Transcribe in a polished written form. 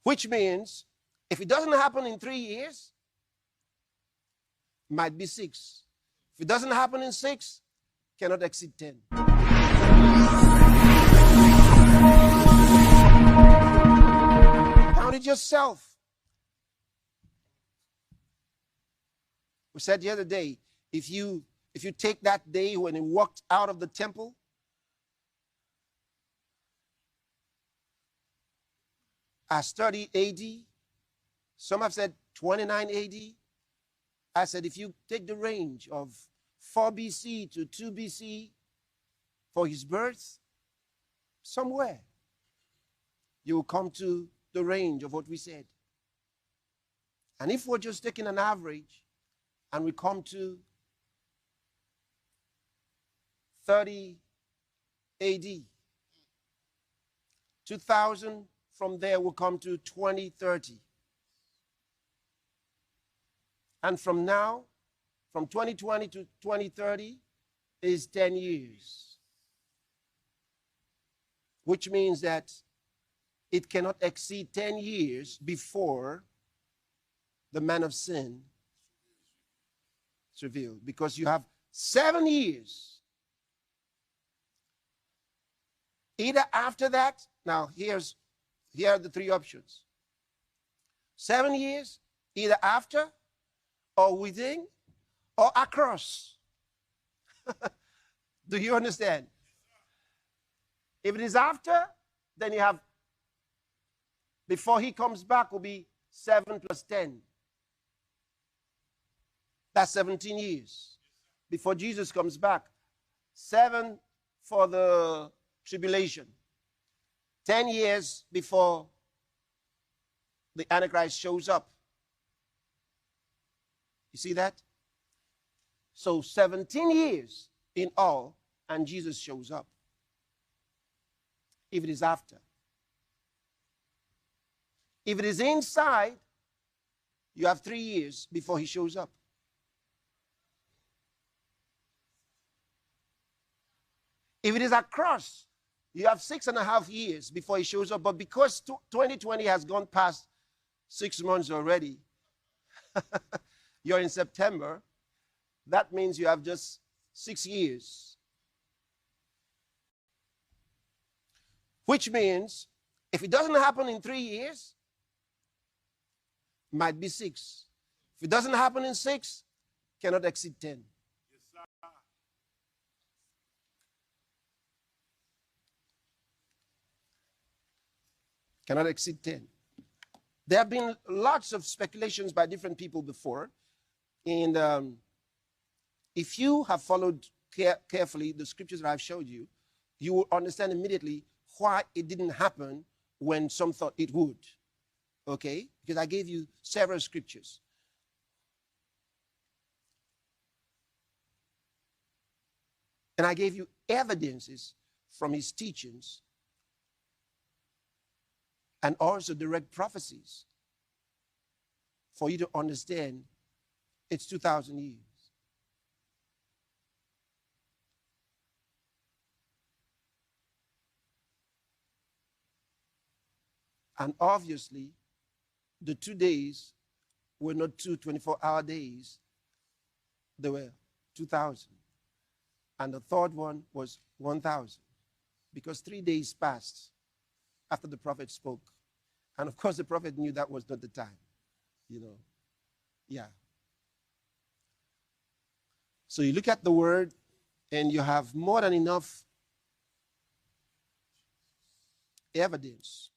Which means, if it doesn't happen in 3 years, might be 6. If it doesn't happen in 6, cannot exceed 10. Count it yourself. We said the other day, if you take that day when he walked out of the temple, as 30 AD, some have said 29 AD. I said if you take the range of 4 BC to 2 BC for his birth, somewhere you will come to the range of what we said. And if we're just taking an average and we come to 30 AD, 2000 from there will come to 2030. And from now, from 2020 to 2030 is 10 years. Which means that it cannot exceed 10 years before the man of sin is revealed. Because you have 7 years. Either after that, now here are the 3 options. 7 years, either after, or within, or across. Do you understand? If it is after, then you have, before he comes back will be 7 plus 10. That's 17 years. Before Jesus comes back. 7 for the tribulation. 10 years before the Antichrist shows up. You see that? So 17 years in all, and Jesus shows up. If it is after. If it is inside, you have 3 years before he shows up. If it is across, you have 6.5 years before he shows up. But because 2020 has gone past 6 months already, you're in September, that means you have just 6 years. Which means, if it doesn't happen in 3 years, might be 6. If it doesn't happen in 6, cannot exceed 10. Yes, sir. Cannot exceed 10. There have been lots of speculations by different people before. And if you have followed carefully the scriptures that I've showed you, you will understand immediately why it didn't happen when some thought it would. Okay? Because I gave you several scriptures. And I gave you evidences from his teachings and also direct prophecies for you to understand it's 2,000 years. And obviously, the 2 days were not 2 24-hour days. They were 2,000. And the third one was 1,000. Because 3 days passed after the prophet spoke. And of course, the prophet knew that was not the time. You know. Yeah. So you look at the word, and you have more than enough evidence